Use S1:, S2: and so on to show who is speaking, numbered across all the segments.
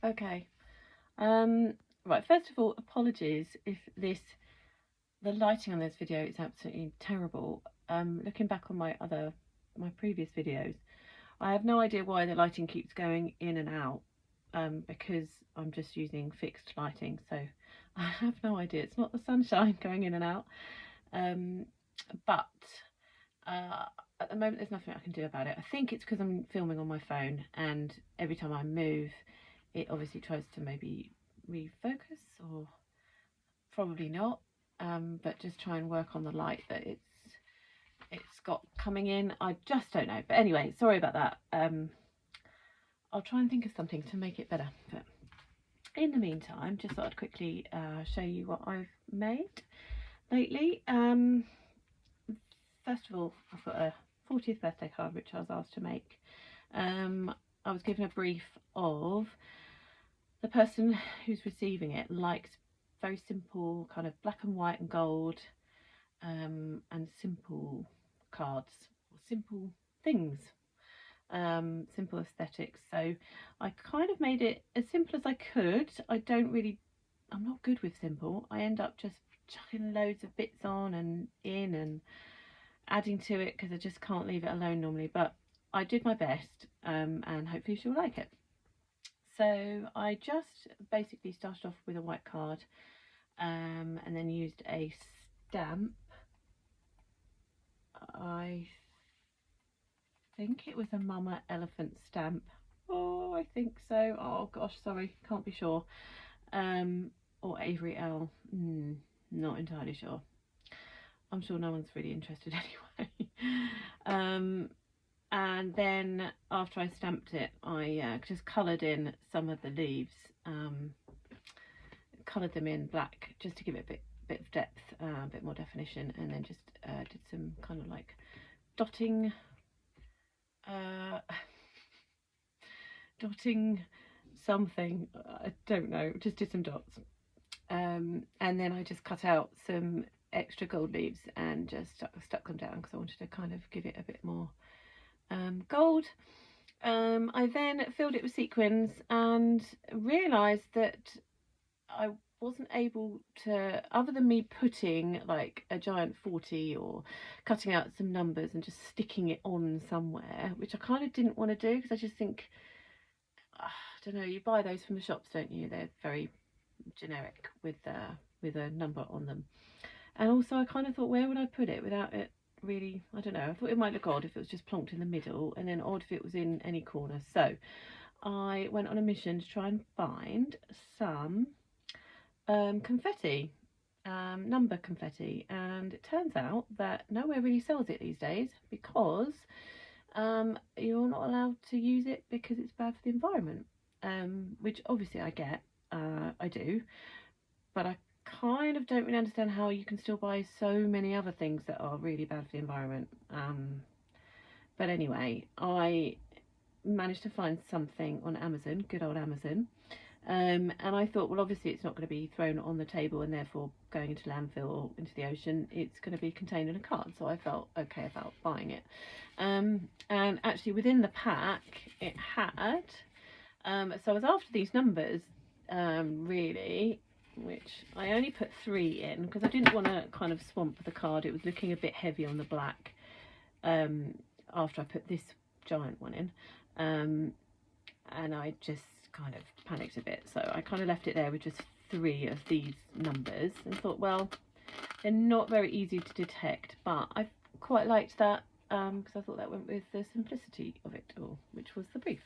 S1: Okay. Right, first of all, apologies if the lighting on this video is absolutely terrible. Looking back on my previous videos, I have no idea why the lighting keeps going in and out, because I'm just using fixed lighting, so I have no idea. It's not the sunshine going in and out, but uh, at the moment there's nothing I can do about it. I think it's because I'm filming on my phone, and every time I move, it obviously tries to maybe refocus, or probably not. But just try and work on the light that it's got coming in. I just don't know. But anyway, sorry about that. I'll try and think of something to make it better. But in the meantime, just thought I'd quickly show you what I've made lately. First of all, I've got a 40th birthday card which I was asked to make. I was given a brief of the person who's receiving it likes very simple, kind of black and white and gold, and simple cards, or simple things, simple aesthetics. So I kind of made it as simple as I could. I'm not good with simple. I end up just chucking loads of bits on and in and adding to it because I just can't leave it alone normally, but I did my best, and hopefully she'll like it. So I just basically started off with a white card, and then used a stamp. I think it was a mama elephant stamp. Oh, I think so. Oh gosh, sorry, can't be sure. Or Avery L. Not entirely sure. I'm sure no one's really interested anyway. And then after I stamped it, I just coloured in some of the leaves, coloured them in black just to give it a bit of depth, a bit more definition, and then just did some kind of like dotting, dotting something, I don't know, just did some dots, and then I just cut out some extra gold leaves and just stuck them down because I wanted to kind of give it a bit more gold. I then filled it with sequins and realised that I wasn't able to, other than me putting like a giant 40 or cutting out some numbers and just sticking it on somewhere, which I kind of didn't want to do because I just think, I don't know, you buy those from the shops, don't you? They're very generic with a number on them. And also I kind of thought, where would I put it without it really, I don't know, I thought it might look odd if it was just plonked in the middle, and then odd if it was in any corner. So I went on a mission to try and find some confetti, number confetti, and it turns out that nowhere really sells it these days because you're not allowed to use it because it's bad for the environment, which obviously I get, I do, but I kind of don't really understand how you can still buy so many other things that are really bad for the environment. But anyway, I managed to find something on Amazon, good old Amazon. And I thought, well, obviously it's not going to be thrown on the table and therefore going into landfill or into the ocean. It's going to be contained in a card. So I felt okay about buying it. And actually within the pack it had, so I was after these numbers, really, which I only put 3 in because I didn't want to kind of swamp the card. It was looking a bit heavy on the black, after I put this giant one in. And I just kind of panicked a bit, so I kind of left it there with just 3 of these numbers and thought, well, they're not very easy to detect, but I quite liked that, because I thought that went with the simplicity of it all, which was the brief.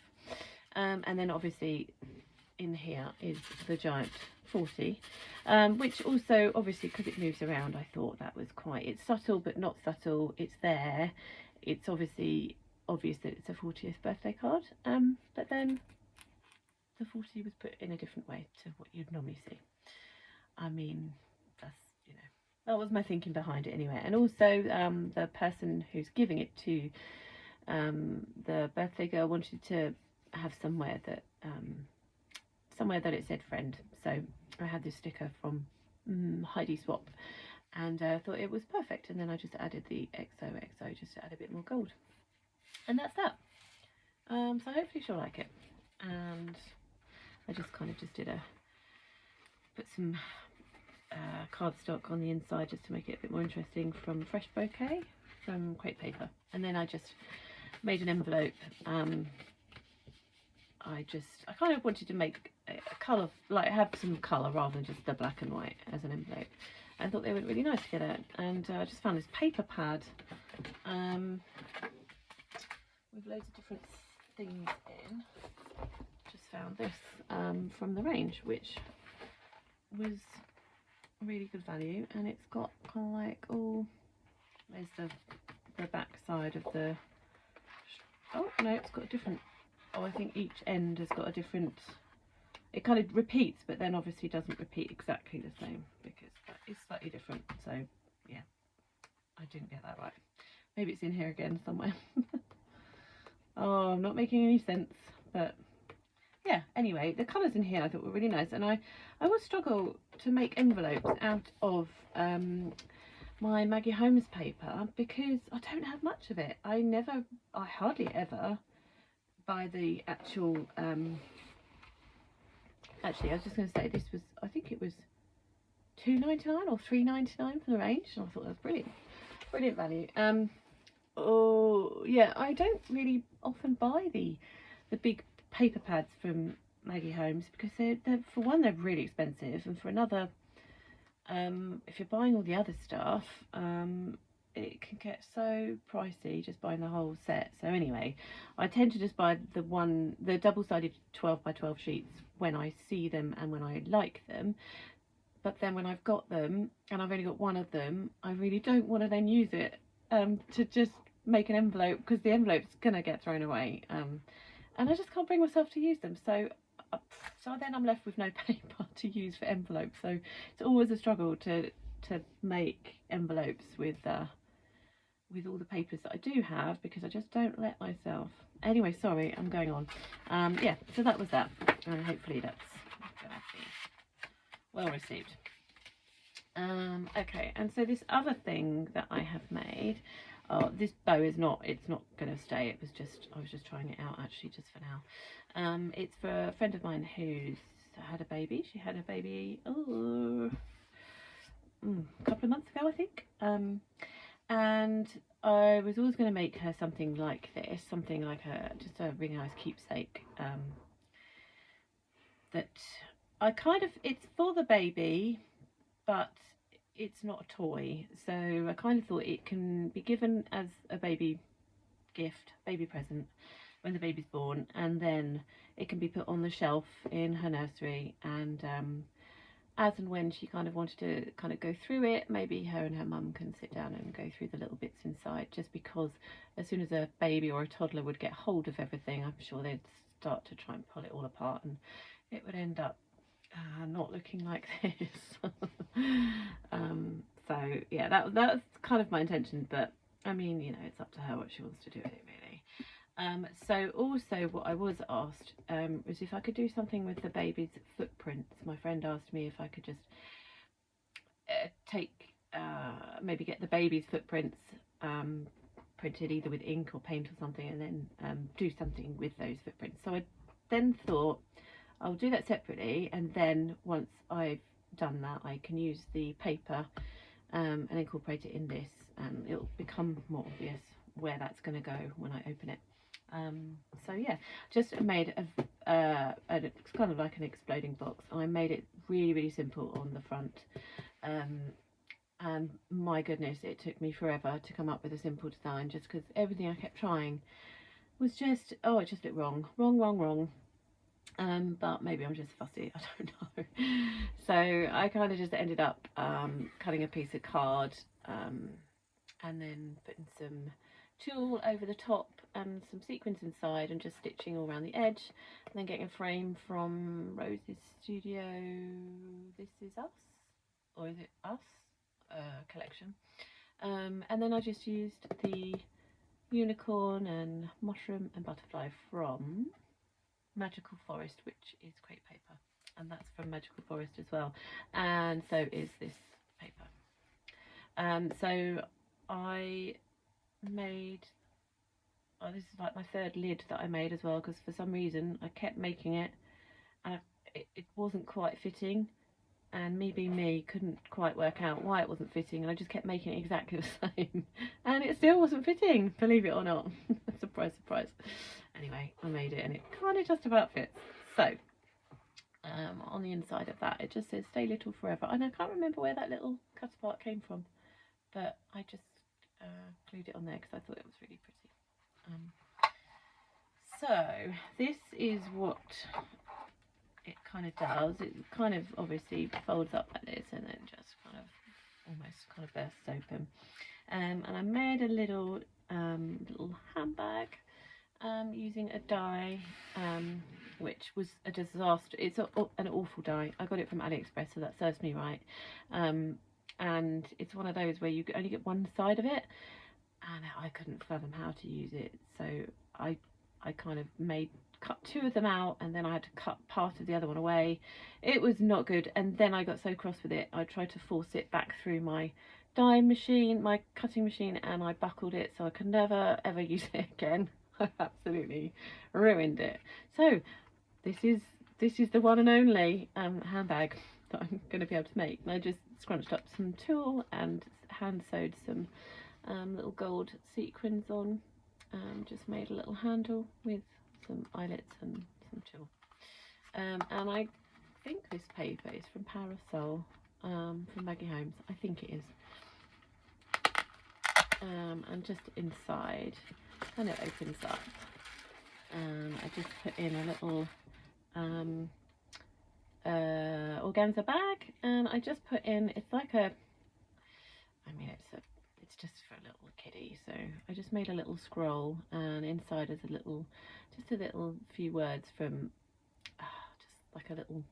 S1: And then obviously in here is the giant 40, which also obviously because it moves around, I thought that was quite, it's subtle but not subtle, it's there, it's obviously obvious that it's a 40th birthday card, but then the 40 was put in a different way to what you'd normally see. I mean, that's, you know, that was my thinking behind it anyway. And also the person who's giving it to, the birthday girl, wanted to have somewhere that it said friend, so I had this sticker from Heidi Swap, and thought it was perfect, and then I just added the XOXO just to add a bit more gold, and that's that. So hopefully she'll like it, and I just kind of just put some cardstock on the inside just to make it a bit more interesting from Fresh Bouquet from crepe paper, and then I just made an envelope. I kind of wanted to make a colour, like have some colour rather than just the black and white as an envelope. I thought they went really nice together, and I just found this paper pad with loads of different things in. Just found this from the range, which was really good value, and it's got kind of like, oh, there's the back side of the, oh no, it's got a different, oh, I think each end has got a different, it kind of repeats, but then obviously doesn't repeat exactly the same because that is slightly different. So yeah, I didn't get that right. Maybe it's in here again somewhere. Oh, I'm not making any sense, but yeah, anyway, the colours in here I thought were really nice, and I would struggle to make envelopes out of my Maggie Holmes paper because I don't have much of it. I hardly ever buy the actual, actually I was just going to say this was, I think it was £2.99 or £3.99 for the range, and I thought that was brilliant value. Oh yeah, I don't really often buy the big paper pads from Maggie Holmes because they're for one, they're really expensive, and for another, if you're buying all the other stuff, it can get so pricey just buying the whole set. So anyway, I tend to just buy the double-sided 12 by 12 sheets when I see them and when I like them. But then when I've got them and I've only got one of them, I really don't want to then use it to just make an envelope, because the envelope's gonna get thrown away, and I just can't bring myself to use them. So then I'm left with no paper to use for envelopes. So it's always a struggle to make envelopes with all the papers that I do have, because I just don't let myself. Anyway, sorry, I'm going on. Yeah, so that was that, and hopefully that's gonna be well received. Okay, and so this other thing that I have made, this bow is not, it's not going to stay. It was just, I was just trying it out actually just for now. It's for a friend of mine who's had a baby. She had a baby a couple of months ago, I think. And I was always going to make her something like this, something like just a really nice keepsake. That I kind of, it's for the baby, but it's not a toy, so I kind of thought it can be given as a baby gift, baby present when the baby's born, and then it can be put on the shelf in her nursery, and as and when she kind of wanted to kind of go through it, maybe her and her mum can sit down and go through the little bits inside, just because as soon as a baby or a toddler would get hold of everything, I'm sure they'd start to try and pull it all apart, and it would end up not looking like this. So yeah, that's kind of my intention, but I mean, you know, it's up to her what she wants to do with it, really. So also what I was asked was if I could do something with the baby's footprints. My friend asked me if I could just maybe get the baby's footprints printed either with ink or paint or something, and then do something with those footprints. So I then thought I'll do that separately, and then once I've done that, I can use the paper and incorporate it in this, and it'll become more obvious where that's going to go when I open it. So yeah, just made it's kind of like an exploding box. I made it really simple on the front, and my goodness, it took me forever to come up with a simple design, just because everything I kept trying was just, oh, it just looked wrong. But maybe I'm just fussy, I don't know. So I kind of just ended up cutting a piece of card and then putting some tulle over the top and some sequins inside, and just stitching all around the edge, and then getting a frame from Rosie's studio. This is Us, or is it Us collection. And then I just used the unicorn and mushroom and butterfly from Magical Forest, which is crepe paper, and that's from Magical Forest as well, and so is this paper. So I made, this is like my third lid that I made as well, because for some reason I kept making it and I wasn't quite fitting, and me being me couldn't quite work out why it wasn't fitting, and I just kept making it exactly the same and it still wasn't fitting, believe it or not. Surprise, surprise. Anyway, I made it and it kind of just about fits. So on the inside of that it just says stay little forever, and I can't remember where that little cut apart came from, but I just glued it on there because I thought it was really pretty. So this is what it kind of does. It kind of obviously folds up like this and then just kind of almost kind of bursts open. And I made a little handbag using a dye, which was a disaster. It's an awful dye. I got it from AliExpress, so that serves me right. And it's one of those where you only get one side of it, and I couldn't fathom how to use it, so I kind of cut two of them out, and then I had to cut part of the other one away. It was not good, and then I got so cross with it I tried to force it back through my dye machine, my cutting machine, and I buckled it, so I could never ever use it again. I absolutely ruined it. So this is the one and only handbag that I'm going to be able to make. And I just scrunched up some tulle and hand sewed some little gold sequins on. Just made a little handle with some eyelets and some tulle. And I think this paper is from Parasol, from Maggie Holmes. I think it is. And just inside, and it opens up. And I just put in a little organza bag, and I just put in, it's like a, I mean it's just for a little kiddie, so I just made a little scroll, and inside is just a little few words from just like a little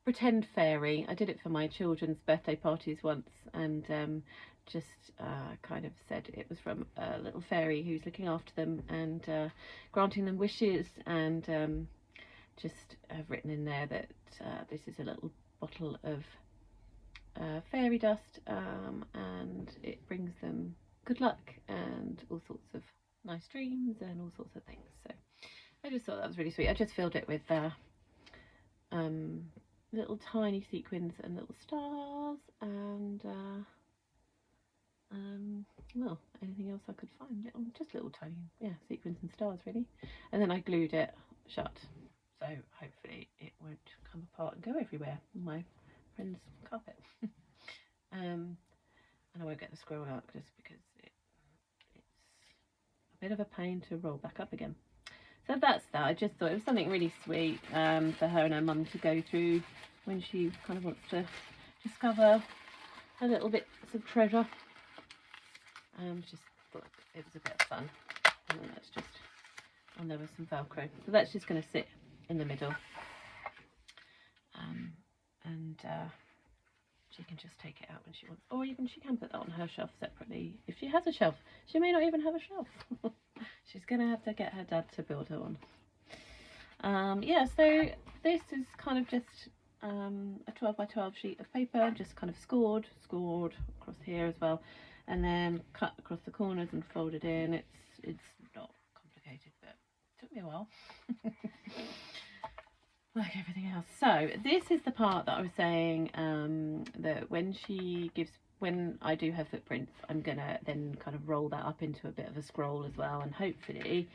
S1: pretend fairy. I did it for my children's birthday parties once, and just kind of said it was from a little fairy who's looking after them and granting them wishes, and just have written in there that this is a little bottle of fairy dust, and it brings them good luck and all sorts of nice dreams and all sorts of things. So I just thought that was really sweet. I just filled it with little tiny sequins and little stars, and well, anything else I could find, just little tiny sequins and stars really, and then I glued it shut, so hopefully it won't come apart and go everywhere on my friend's carpet. And I won't get the scroll out just because it's a bit of a pain to roll back up again. So that's that. I just thought it was something really sweet for her and her mum to go through when she kind of wants to discover a little bit of treasure. Just thought it was a bit of fun. And then that's just, and there was some Velcro. So that's just going to sit in the middle. And she can just take it out when she wants, or even she can put that on her shelf separately if she has a shelf. She may not even have a shelf. She's going to have to get her dad to build her one. Yeah, so this is kind of just a 12 by 12 sheet of paper, just kind of scored across here as well, and then cut across the corners and folded in. It's not complicated, but it took me a while. Like everything else. So this is the part that I was saying, that when I do her footprints, I'm gonna then kind of roll that up into a bit of a scroll as well, and hopefully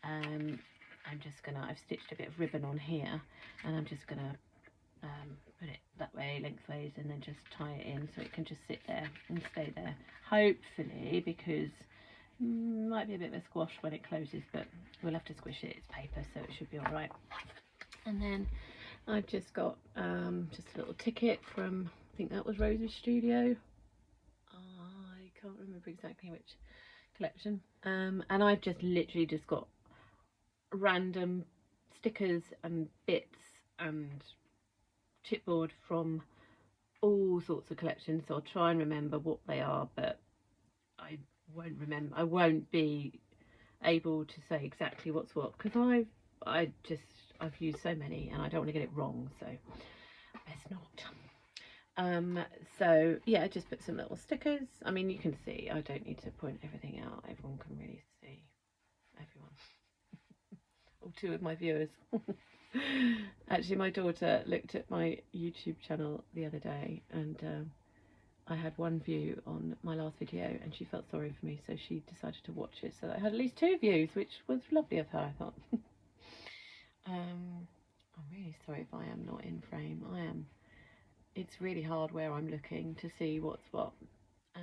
S1: I've stitched a bit of ribbon on here, and I'm just gonna put it that way lengthways and then just tie it in so it can just sit there and stay there, hopefully, because might be a bit of a squash when it closes, but we'll have to squish it. It's paper, so it should be all right. And then I've just got just a little ticket from, I think that was Rosie's studio. I can't remember exactly which collection. And I've just literally just got random stickers and bits and chipboard from all sorts of collections. So I'll try and remember what they are, but I won't remember. I won't be able to say exactly what's what, because I've used so many and I don't want to get it wrong, so best not. So yeah, I just put some little stickers. I mean, you can see, I don't need to point everything out. Everyone can really see, everyone. All two of my viewers. Actually, my daughter looked at my YouTube channel the other day, and I had one view on my last video, and she felt sorry for me, so she decided to watch it. So I had at least 2 views, which was lovely of her, I thought. I'm really sorry if I am not in frame. I am. It's really hard where I'm looking to see what's what. So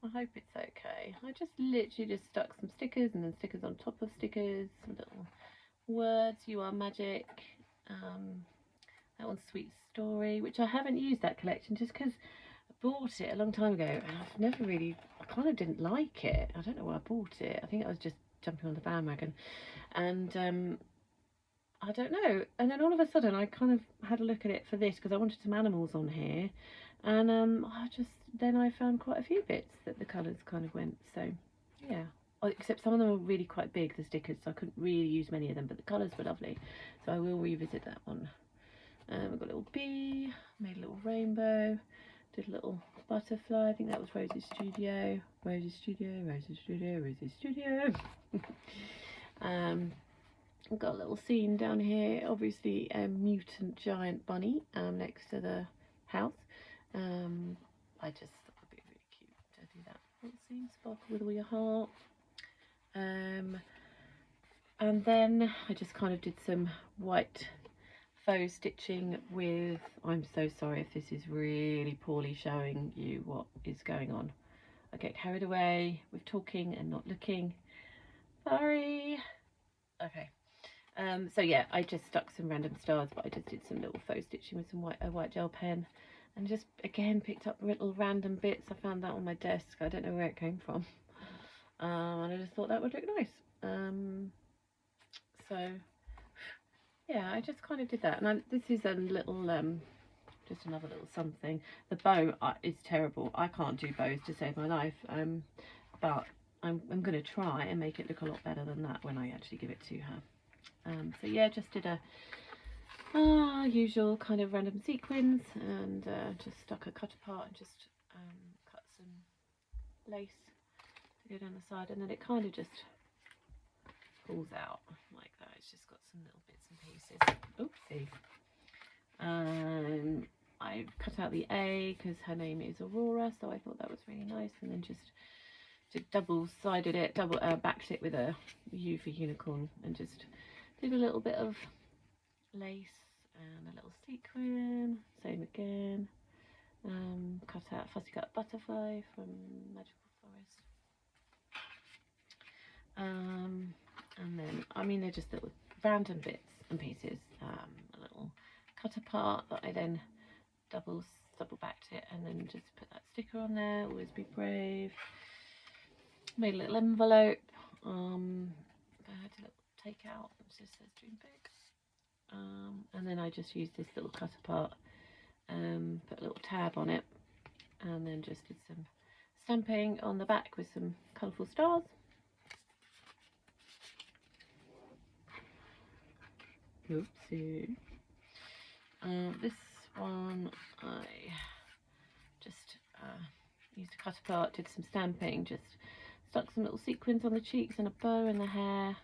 S1: I hope it's okay. I just literally just stuck some stickers and then stickers on top of stickers, some little words, you are magic. That one's Sweet Story, which I haven't used that collection just because I bought it a long time ago and I've never really, I kind of didn't like it. I don't know why I bought it. I think I was just jumping on the bandwagon, and I don't know. And then all of a sudden I kind of had a look at it for this because I wanted some animals on here, and then I found quite a few bits that the colours kind of went. So yeah. Oh, except some of them are really quite big, the stickers, so I couldn't really use many of them, but the colours were lovely, so I will revisit that one. We've got a little bee, made a little rainbow, did a little butterfly. I think that was Rosie's studio. Rosie's studio, Rosie's studio, Rosie's studio. I've got a little scene down here, obviously a mutant giant bunny next to the house. I just thought it would be really cute to do that little scene, sparkle with all your heart. And then I just kind of did some white faux stitching with, I'm so sorry if this is really poorly showing you what is going on. I get carried away with talking and not looking. Sorry. Okay. So yeah, I just stuck some random stars, but I just did some little faux stitching with some white gel pen, and just again picked up little random bits. I found that on my desk. I don't know where it came from, and I just thought that would look nice. So yeah, I just kind of did that, and this is a little just another little something. The bow is terrible. I can't do bows to save my life, but I'm going to try and make it look a lot better than that when I actually give it to her. So yeah, just did a usual kind of random sequins, and just stuck a cut apart and just cut some lace to go down the side, and then it kind of just pulls out like that. It's just got some little bits and pieces. Oopsie. I cut out the A because her name is Aurora, so I thought that was really nice, and then just double-sided it, backed it with a U for unicorn, and just did a little bit of lace and a little sequin, same again. Cut out Fussy Cut Butterfly from Magical Forest. And then, I mean, they're just little random bits and pieces. A little cut apart that I then double backed it, and then just put that sticker on there, always be brave. Made a little envelope. I had a little take out, it just says dream big. And then I just used this little cut apart, put a little tab on it, and then just did some stamping on the back with some colourful stars. Oopsie. This one I just used a cut apart, did some stamping, just stuck some little sequins on the cheeks and a bow in the hair.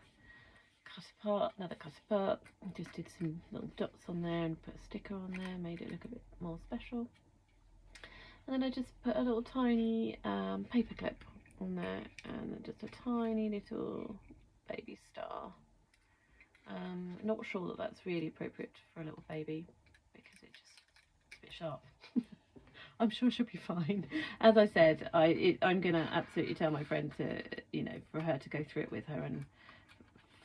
S1: Cut apart, another cut apart, just did some little dots on there and put a sticker on there, made it look a bit more special. And then I just put a little tiny paper clip on there, and just a tiny little baby star. Not sure that that's really appropriate for a little baby because it's a bit sharp. I'm sure she'll be fine. As I said, I'm gonna absolutely tell my friend to, for her to go through it with her, and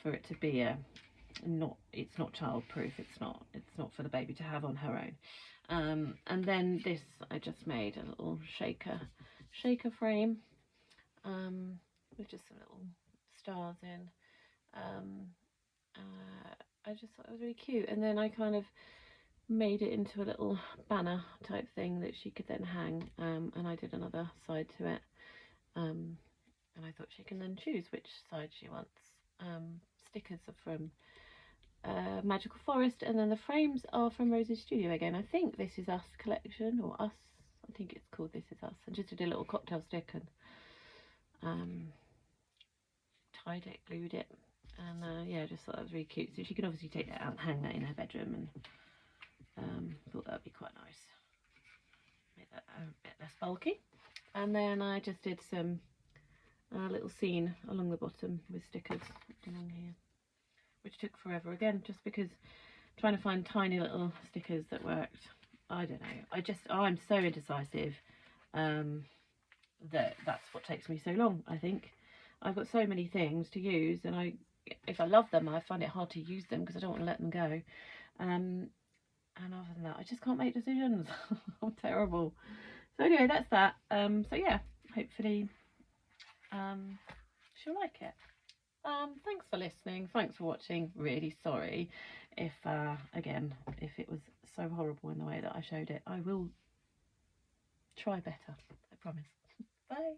S1: for it to be it's not childproof. It's not for the baby to have on her own. And then this, I just made a little shaker frame with just some little stars in. I just thought it was really cute, and then I kind of made it into a little banner type thing that she could then hang, and I did another side to it, and I thought she can then choose which side she wants. Stickers are from Magical Forest, and then the frames are from Rosie's studio again. I think This Is Us collection, or Us, I think it's called This Is Us. I just did a little cocktail stick and tied it, glued it, And yeah, just thought that was really cute. So she could obviously take that out and hang that in her bedroom, and thought that would be quite nice. Make that a bit less bulky. And then I just did some little scene along the bottom with stickers along here, which took forever again, just because trying to find tiny little stickers that worked. I don't know. I'm so indecisive that that's what takes me so long. I think I've got so many things to use, and if I love them, I find it hard to use them because I don't want to let them go. And other than that, I just can't make decisions. I'm terrible. So anyway, that's that. So yeah, hopefully she'll like it. Thanks for listening. Thanks for watching. Really sorry if again, if it was so horrible in the way that I showed it. I will try better, I promise. Bye.